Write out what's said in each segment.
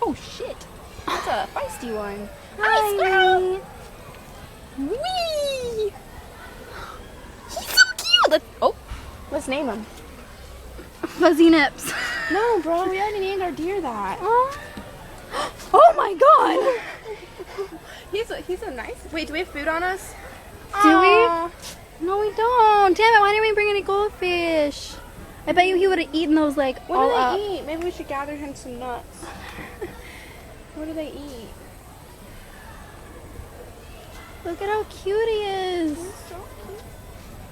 Oh shit! That's a feisty one. Hi, Squirrel. Wee! He's so cute! Let's name him. Fuzzy Nips. No, bro, we already named our deer that. Oh my god! He's a nice. Wait, do we have food on us? Do Aw. we? No, we don't. Damn it, why didn't we bring any goldfish? I bet you he would have eaten those like What all do up. they eat? Maybe we should gather him some nuts. What do they eat? Look at how cute he is. He's so cute.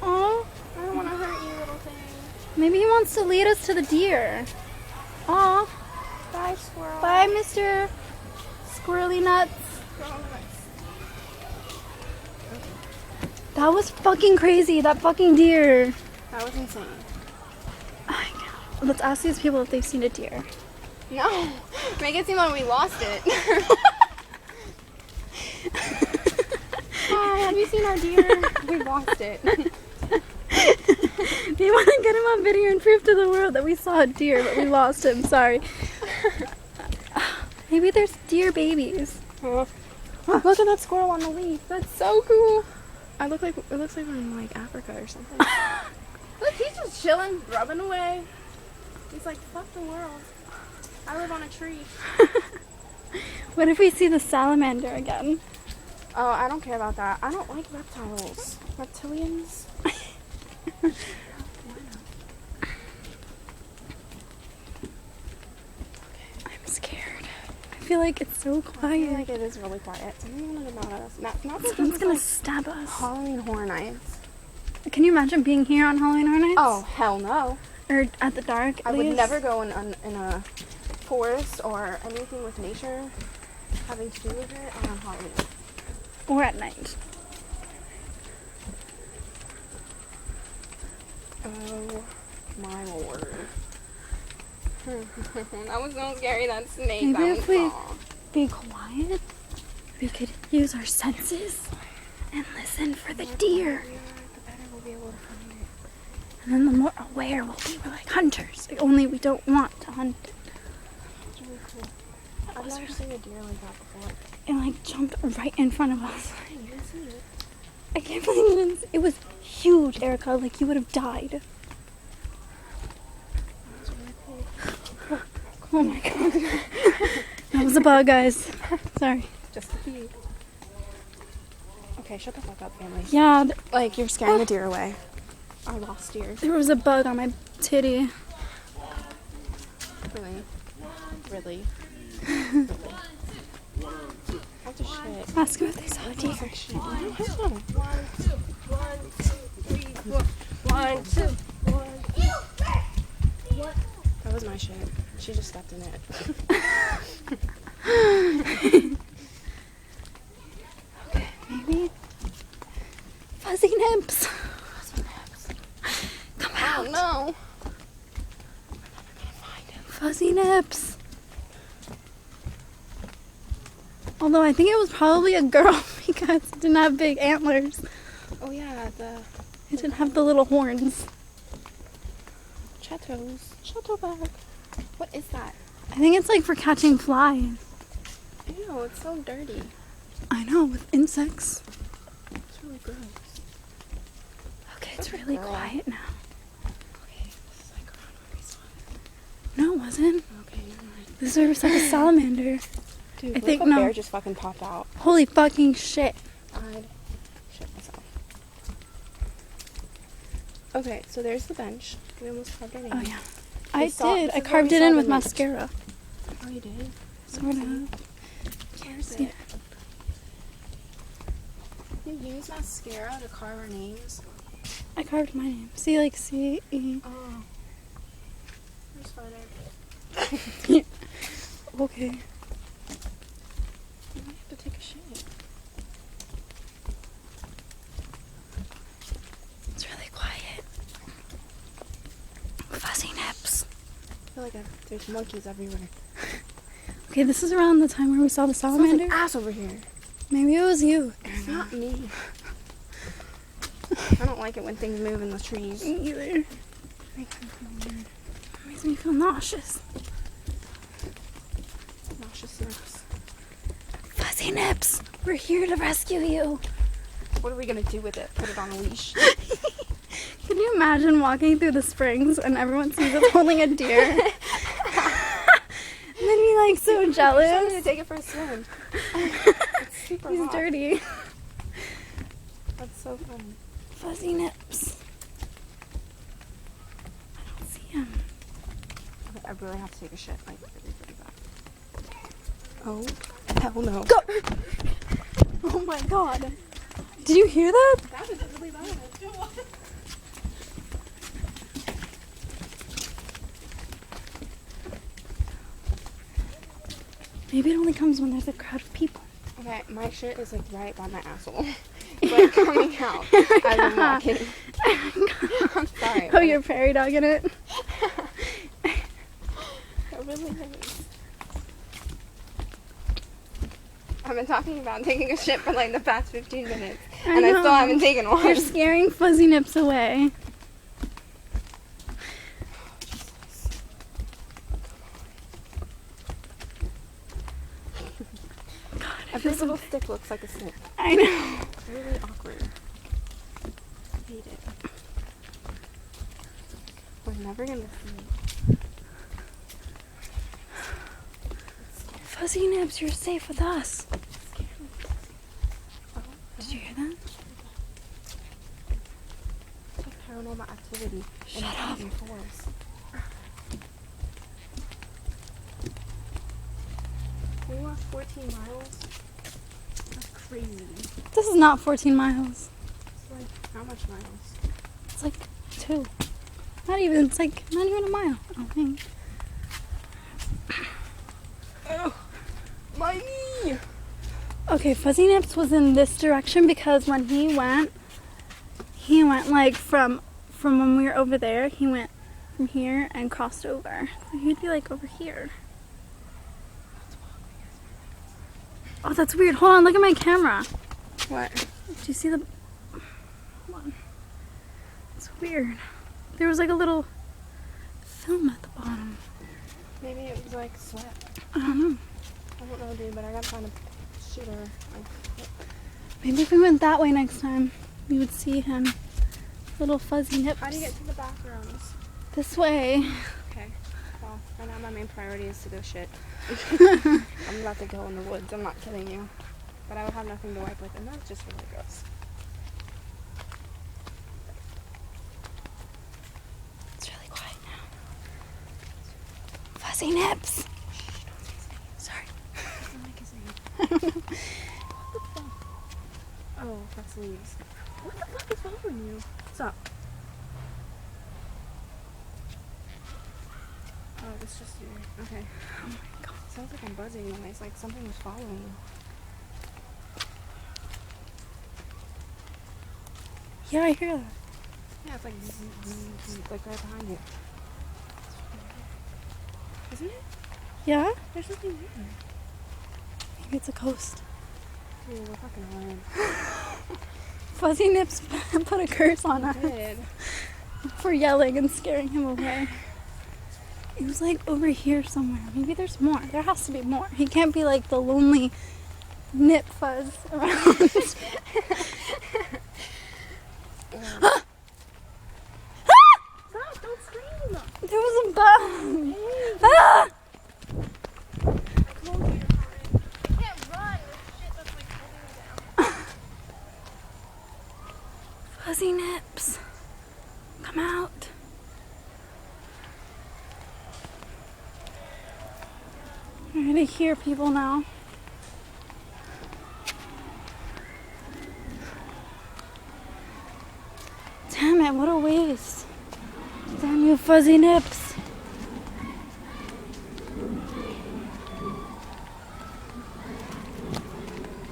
Aw. I don't want to hurt you, little thing. Maybe he wants to lead us to the deer. Aw. Bye, squirrel. Bye, Mr. Squirrely Nuts. Squirrel nuts. That was fucking crazy, that fucking deer. That was insane. Let's ask these people if they've seen a deer. No, make it seem like we lost it. Hi, have you seen our deer? We lost it. Do you want to get him on video and prove to the world that we saw a deer, but we lost him? Sorry. Maybe there's deer babies. Look at that squirrel on the leaf. That's so cool. It looks like we're in like Africa or something. Look, he's just chilling, rubbing away. He's like, fuck the world. I live on a tree. What if we see the salamander again? Oh, I don't care about that. I don't like reptiles. Reptilians. I'm scared. I feel like it's so I feel quiet. like it is really quiet. Something's gonna get at us. Not that Someone's this gonna is stab us. like Halloween Horror Nights. Can you imagine being here on Halloween Horror Nights? Oh, hell no. Or at the dark, at I would least? never go in a forest or anything with nature having to do with it on Halloween. Or at night. Oh my lord. That was so scary, that snake. Maybe that if was we aw. be quiet, we could use our senses and listen for the deer. The better we'll be able to find it. And then the more aware we'll be. We're like hunters. Only we don't want to hunt it. It's really cool. I've never seen a deer like that before. It like jumped right in front of us. Hey, you didn't see it. I can't believe you didn't. It was huge, Erica. Like you would have died. That was really cool. Oh my god. That was a bug, guys. Sorry. Just a few. Okay, shut the fuck up, family. Yeah, Like, you're scaring the deer away. Our lost deer. there was a bug on my titty. Really? Really? Really? What the shit? Ask them if they saw a deer. Like shit. I don't know. 1, 2, 1, 2. That was my shit. She just stepped in it. Okay, maybe. Fuzzy Nips. Come out. Oh no. Fuzzy Nips. Although I think it was probably a girl because it didn't have big antlers. Oh yeah, It didn't have the little horns. Chateaus. Chateau bag. What is that? I think it's like for catching flies. Ew, it's so dirty. I know, with insects. It's really gross. Okay, it's That's a really girl. quiet now. Okay, this is like around where we saw it. No, it wasn't. Okay, never mind. This was like a salamander. Dude, I what think if a no. bear just fucking popped out? Holy fucking shit. I'd shit myself. Okay, so there's the bench. We almost carved our name. Oh yeah. We I saw- did. this I is where carved we it saw in the with mint. mascara. Oh, you did? Sort of. Where's see it? You use mascara to carve our names? I carved my name. See, like C-E. Oh. Where's Father? Okay. You might have to take a shit. It's really quiet. Fuzzy Nips. I feel like there's monkeys everywhere. Okay, this is around the time where we saw the salamander. There's an ass over here. Maybe it was you. It's not me. I don't like it when things move in the trees. Me either. It makes me feel weird. Makes me feel nauseous. Nauseous. Fuzzy Nips, we're here to rescue you. What are we gonna do with it? Put it on a leash? Can you imagine walking through the springs and everyone sees us holding a deer? And then be like so I'm gonna jealous. take it for a swim. It's super He's hot. dirty. That's so fun. Fuzzy Nips. I don't see him. Okay, I really have to take a shit. Like, really, really bad. Oh, hell no. Go! Oh my god. Did you hear that? That was really loud. Maybe it only comes when there's a crowd of people. Okay, my shit is like right by my asshole. It's like coming out as I'm walking. I'm sorry. Oh, you're prairie dogging it? It really hurts. I've been talking about taking a shit for like the past 15 minutes. And I know. still haven't taken one. You're scaring Fuzzy Nips away. This little stick looks like a snake. I know. It's really awkward. I hate it. We're never gonna see it. Fuzzy Nips, you're safe with us. Oh, Did you hear that? it's like paranormal activity. Shut up. In force. 14 miles? That's crazy. This is not 14 miles. It's like, how much miles? It's like 2. Not even, it's like not even a mile, I don't think. Oh, my knee! Okay, Fuzzy Nips was in this direction because when he went like from when we were over there, he went from here and crossed over. So he'd be like over here. Oh, that's weird. Hold on, look at my camera. What? Do you see the... Hold on. It's weird. There was like a little film at the bottom. Maybe it was like sweat. I don't know. I don't know, dude, but I gotta find a shitter. Like, Maybe if we went that way next time, we would see him. Little Fuzzy Nips. how do you get to the bathrooms? This way. Okay. Well, right now my main priority is to go shit. I'm about to go in the woods. I'm not kidding you. But I would have nothing to wipe with, and that's just really gross. It's really quiet now. Fuzzy Nips. Sorry. Oh, that's leaves. What the fuck is bothering you? What's up? Oh, it's just you. Okay. Oh my god. Sounds like I'm buzzing noise, like something was following me. Yeah, I hear that. Yeah, it's like zzz, zzz, zzz, like right behind you. Isn't it? Yeah? There's nothing there. Maybe it's a ghost. Dude, we're fucking lying. Fuzzy Nips put a curse on us Did. for yelling and scaring him away. It was like over here somewhere. Maybe there's more. There has to be more. He can't be like the lonely nip fuzz around. Stop! Don't scream! There was a bug. Ah! You can't run with shit that's like holding you down. Fuzzy Nips, come out. We're gonna hear people now. Damn it, what a waste. Damn you, Fuzzy Nips.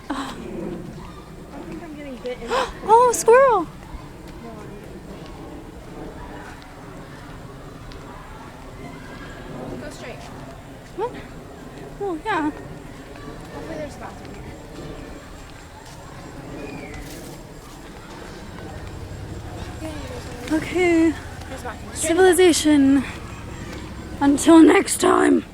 I think I'm getting bitten. Oh, squirrel. Go straight. What? Oh, yeah. Hopefully there's a bathroom here. Yay, there's Okay, a bathroom. Straight. civilization. Until next time.